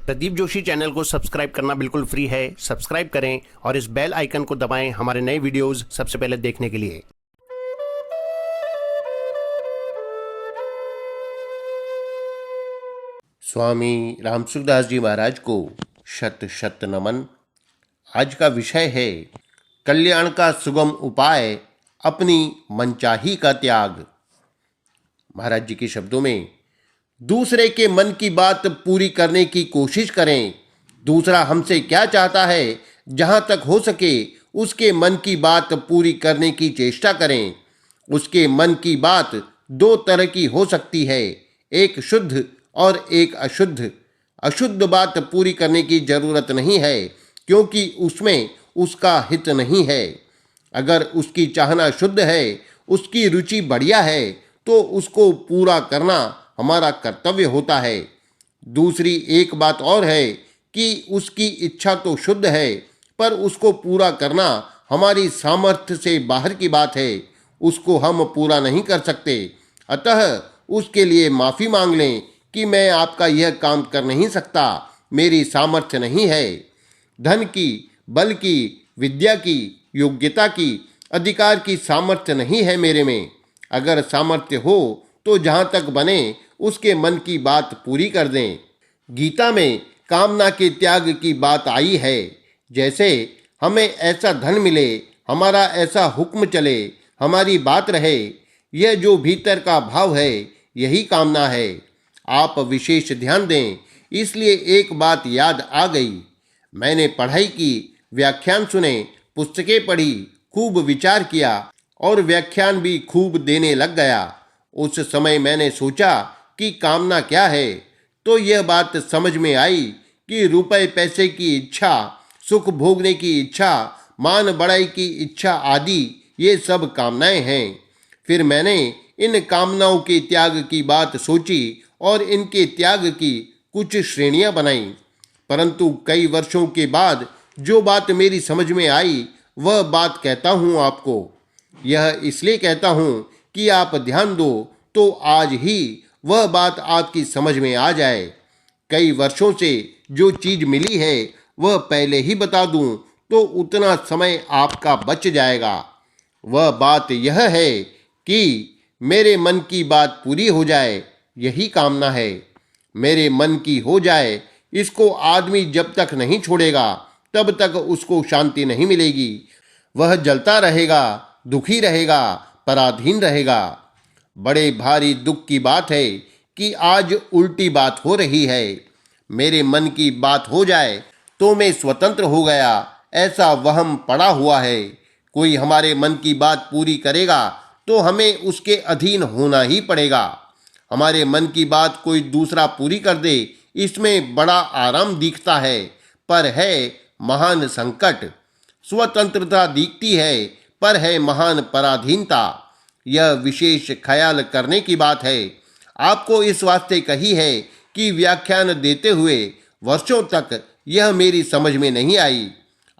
Pradeep Joshi channel को subscribe करना बिल्कुल फ्री है। सब्सक्राइब करें और इस बेल आइकन को दबाएं हमारे नए वीडियोस सबसे पहले देखने के लिए। स्वामी रामसुखदास जी महाराज को शत शत नमन। आज का विषय है कल्याण का सुगम उपाय, अपनी मनचाही का त्याग। महाराज जी के शब्दों में, दूसरे के मन की बात पूरी करने की कोशिश करें। दूसरा हमसे क्या चाहता है, जहां तक हो सके उसके मन की बात पूरी करने की चेष्टा करें। उसके मन की बात दो तरह की हो सकती है, एक शुद्ध और एक अशुद्ध। अशुद्ध बात पूरी करने की जरूरत नहीं है, क्योंकि उसमें उसका हित नहीं है। अगर उसकी चाहना शुद्ध है, उसकी रुचि बढ़िया है, तो उसको पूरा करना हमारा कर्तव्य होता है। दूसरी एक बात और है कि उसकी इच्छा तो शुद्ध है, पर उसको पूरा करना हमारी सामर्थ्य से बाहर की बात है। उसको हम पूरा नहीं कर सकते, अतः उसके लिए माफ़ी मांग लें कि मैं आपका यह काम कर नहीं सकता, मेरी सामर्थ्य नहीं है। धन की, बल की, विद्या की, योग्यता की, अधिकार की सामर्थ्य नहीं है मेरे में। अगर सामर्थ्य हो तो जहाँ तक बने उसके मन की बात पूरी कर दें। गीता में कामना के त्याग की बात आई है। जैसे हमें ऐसा धन मिले, हमारा ऐसा हुक्म चले, हमारी बात रहे, यह जो भीतर का भाव है, यही कामना है। आप विशेष ध्यान दें, इसलिए एक बात याद आ गई। मैंने पढ़ाई की, व्याख्यान सुने, पुस्तकें पढ़ी, खूब विचार किया और व्याख्यान भी खूब देने लग गया। उस समय मैंने सोचा कि कामना क्या है, तो यह बात समझ में आई कि रुपए पैसे की इच्छा, सुख भोगने की इच्छा, मान बढ़ाई की इच्छा आदि ये सब कामनाएं हैं। फिर मैंने इन कामनाओं के त्याग की बात सोची और इनके त्याग की कुछ श्रेणियां बनाई। परंतु कई वर्षों के बाद जो बात मेरी समझ में आई, वह बात कहता हूँ आपको। यह इसलिए कहता हूँ कि आप ध्यान दो तो आज ही वह बात आपकी समझ में आ जाए। कई वर्षों से जो चीज मिली है वह पहले ही बता दूं तो उतना समय आपका बच जाएगा। वह बात यह है कि मेरे मन की बात पूरी हो जाए, यही कामना है। मेरे मन की हो जाए, इसको आदमी जब तक नहीं छोड़ेगा तब तक उसको शांति नहीं मिलेगी। वह जलता रहेगा, दुखी रहेगा, पराधीन रहेगा। बड़े भारी दुख की बात है कि आज उल्टी बात हो रही है। मेरे मन की बात हो जाए तो मैं स्वतंत्र हो गया, ऐसा वहम पड़ा हुआ है। कोई हमारे मन की बात पूरी करेगा तो हमें उसके अधीन होना ही पड़ेगा। हमारे मन की बात कोई दूसरा पूरी कर दे, इसमें बड़ा आराम दिखता है, पर है महान संकट। स्वतंत्रता दिखती है, पर है महान पराधीनता। यह विशेष ख्याल करने की बात है। आपको इस वास्ते कही है कि व्याख्यान देते हुए वर्षों तक यह मेरी समझ में नहीं आई।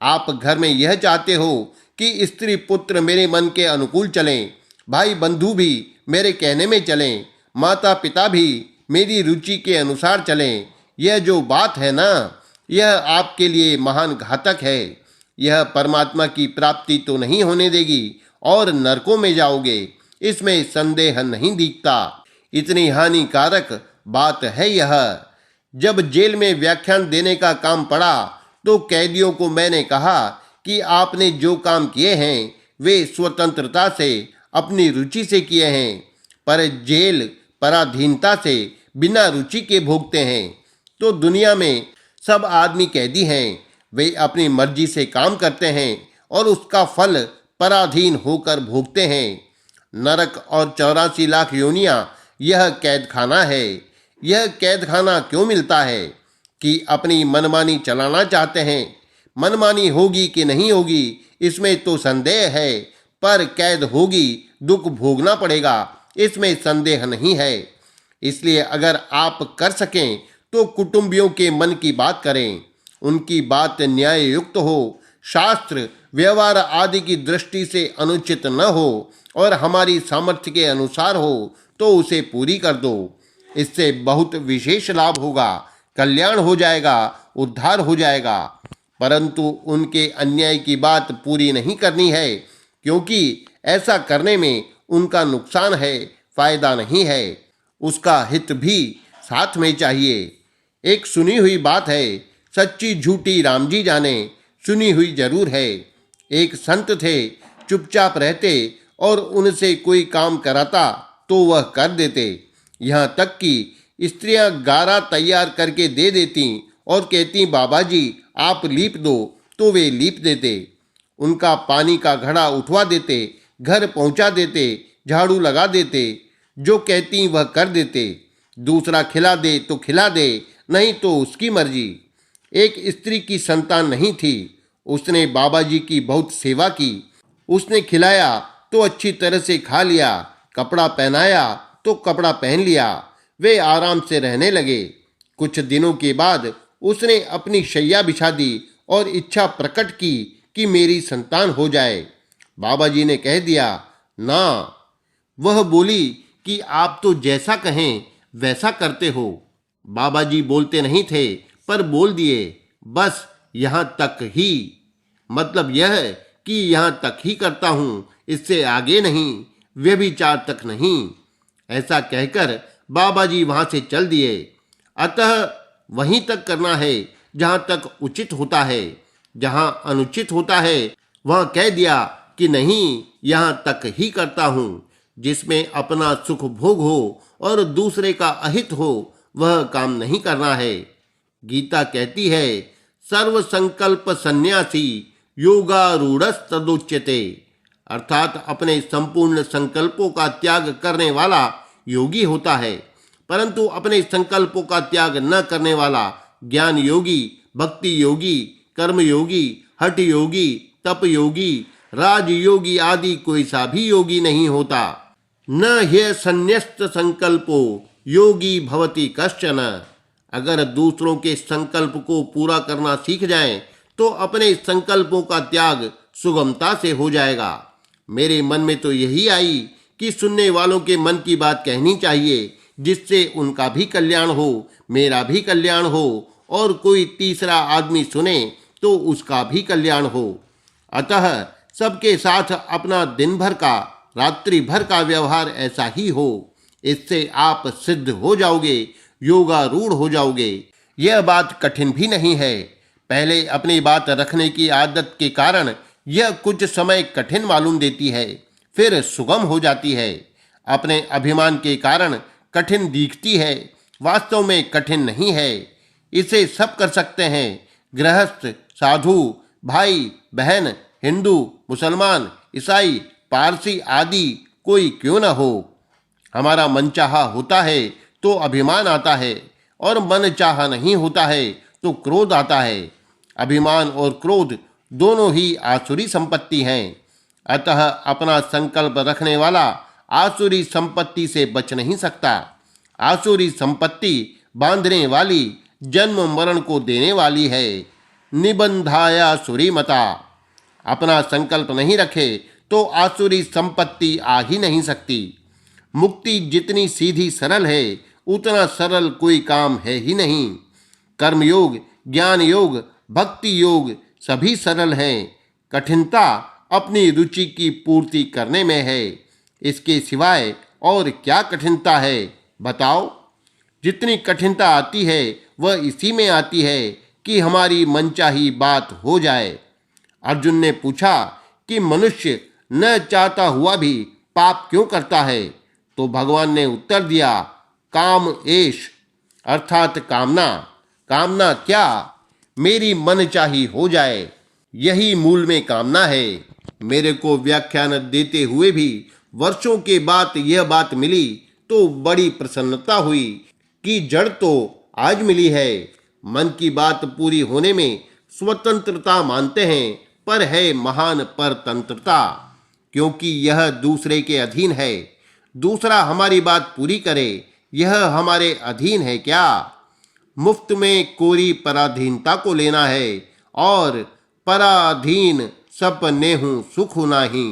आप घर में यह चाहते हो कि स्त्री पुत्र मेरे मन के अनुकूल चलें, भाई बंधु भी मेरे कहने में चलें, माता पिता भी मेरी रुचि के अनुसार चलें। यह जो बात है ना, यह आपके लिए महान घातक है। यह परमात्मा की प्राप्ति तो नहीं होने देगी और नरकों में जाओगे, इसमें संदेह नहीं दिखता। इतनी हानिकारक बात है यह। जब जेल में व्याख्यान देने का काम पड़ा तो कैदियों को मैंने कहा कि आपने जो काम किए हैं वे स्वतंत्रता से, अपनी रुचि से किए हैं, पर जेल पराधीनता से बिना रुचि के भोगते हैं। तो दुनिया में सब आदमी कैदी हैं, वे अपनी मर्जी से काम करते हैं और उसका फल पराधीन होकर भोगते हैं। नरक और 84 लाख योनियां यह कैदखाना है। यह कैदखाना क्यों मिलता है? कि अपनी मनमानी चलाना चाहते हैं। मनमानी होगी कि नहीं होगी इसमें तो संदेह है, पर कैद होगी, दुख भोगना पड़ेगा, इसमें संदेह नहीं है। इसलिए अगर आप कर सकें तो कुटुंबियों के मन की बात करें। उनकी बात न्याय युक्त हो, शास्त्र व्यवहार आदि की दृष्टि से अनुचित न हो और हमारी सामर्थ्य के अनुसार हो तो उसे पूरी कर दो। इससे बहुत विशेष लाभ होगा। कल्याण हो जाएगा, उद्धार हो जाएगा। परंतु उनके अन्याय की बात पूरी नहीं करनी है, क्योंकि ऐसा करने में उनका नुकसान है, फायदा नहीं है। उसका हित भी साथ में चाहिए। एक सुनी हुई बात है, सच्ची झूठी राम जी जाने, सुनी हुई जरूर है। एक संत थे, चुपचाप रहते और उनसे कोई काम कराता तो वह कर देते। यहाँ तक कि स्त्रियां गारा तैयार करके दे देती और कहती, बाबा जी आप लीप दो, तो वे लीप देते। उनका पानी का घड़ा उठवा देते, घर पहुंचा देते, झाड़ू लगा देते, जो कहती वह कर देते। दूसरा खिला दे तो खिला दे, नहीं तो उसकी मर्जी। एक स्त्री की संतान नहीं थी, उसने बाबा जी की बहुत सेवा की। उसने खिलाया तो अच्छी तरह से खा लिया, कपड़ा पहनाया तो कपड़ा पहन लिया। वे आराम से रहने लगे। कुछ दिनों के बाद उसने अपनी शैया बिछा दी और इच्छा प्रकट की कि मेरी संतान हो जाए। बाबा जी ने कह दिया, ना। वह बोली कि आप तो जैसा कहें वैसा करते हो। बाबा जी बोलते नहीं थे, पर बोल दिए, बस यहाँ तक ही। मतलब यह है कि यहाँ तक ही करता हूँ, इससे आगे नहीं, व्यभिचार तक नहीं। ऐसा कहकर बाबा जी वहाँ से चल दिए। अतः वहीं तक करना है जहाँ तक उचित होता है। जहाँ अनुचित होता है वहाँ कह दिया कि नहीं, यहाँ तक ही करता हूँ। जिसमें अपना सुख भोग हो और दूसरे का अहित हो, वह काम नहीं करना है। गीता कहती है, सर्व संकल्प सन्यासी योगारूढ़स्तदुच्यते। अर्थात अपने संपूर्ण संकल्पों का त्याग करने वाला योगी होता है, परंतु अपने संकल्पों का त्याग न करने वाला ज्ञान योगी, भक्ति योगी, कर्म योगी, हठ योगी, तप योगी, राज योगी आदि कोई सा भी योगी नहीं होता। न ह्य संन्यस्त संकल्पो योगी भवति कश्चन। अगर दूसरों के संकल्प को पूरा करना सीख जाएं, तो अपने संकल्पों का त्याग सुगमता से हो जाएगा। मेरे मन में तो यही आई कि सुनने वालों के मन की बात कहनी चाहिए, जिससे उनका भी कल्याण हो, मेरा भी कल्याण हो, और कोई तीसरा आदमी सुने तो उसका भी कल्याण हो। अतः सबके साथ अपना दिन भर का, रात्रि भर का व्यवहार ऐसा ही हो। इससे आप सिद्ध हो जाओगे, योगारूढ़ हो जाओगे। यह बात कठिन भी नहीं है। पहले अपनी बात रखने की आदत के कारण यह कुछ समय कठिन मालूम देती है, फिर सुगम हो जाती है। अपने अभिमान के कारण कठिन दिखती है, वास्तव में कठिन नहीं है। इसे सब कर सकते हैं। गृहस्थ, साधु, भाई बहन, हिंदू, मुसलमान, ईसाई, पारसी आदि कोई क्यों न हो। हमारा मनचाहा होता है तो अभिमान आता है, और मन चाहा नहीं होता है तो क्रोध आता है। अभिमान और क्रोध दोनों ही आसुरी संपत्ति हैं। अतः अपना संकल्प रखने वाला आसुरी संपत्ति से बच नहीं सकता। आसुरी संपत्ति बांधने वाली, जन्म मरण को देने वाली है। निबंधाया सुरी मता। अपना संकल्प नहीं रखे तो आसुरी संपत्ति आ ही नहीं सकती। मुक्ति जितनी सीधी सरल है, उतना सरल कोई काम है ही नहीं। कर्म योग, ज्ञान योग, भक्ति योग सभी सरल हैं। कठिनता अपनी रुचि की पूर्ति करने में है। इसके सिवाय और क्या कठिनता है, बताओ। जितनी कठिनता आती है वह इसी में आती है कि हमारी मनचाही बात हो जाए। अर्जुन ने पूछा कि मनुष्य न चाहता हुआ भी पाप क्यों करता है, तो भगवान ने उत्तर दिया, काम एश, अर्थात कामना। कामना क्या? मेरी मनचाही हो जाए, यही मूल में कामना है। मेरे को व्याख्यान देते हुए भी वर्षों के बाद यह बात मिली तो बड़ी प्रसन्नता हुई कि जड़ तो आज मिली है। मन की बात पूरी होने में स्वतंत्रता मानते हैं, पर है महान परतंत्रता, क्योंकि यह दूसरे के अधीन है। दूसरा हमारी बात पूरी करे, यह हमारे अधीन है क्या? मुफ्त में कोरी पराधीनता को लेना है, और पराधीन सब नेहु सुख नाही।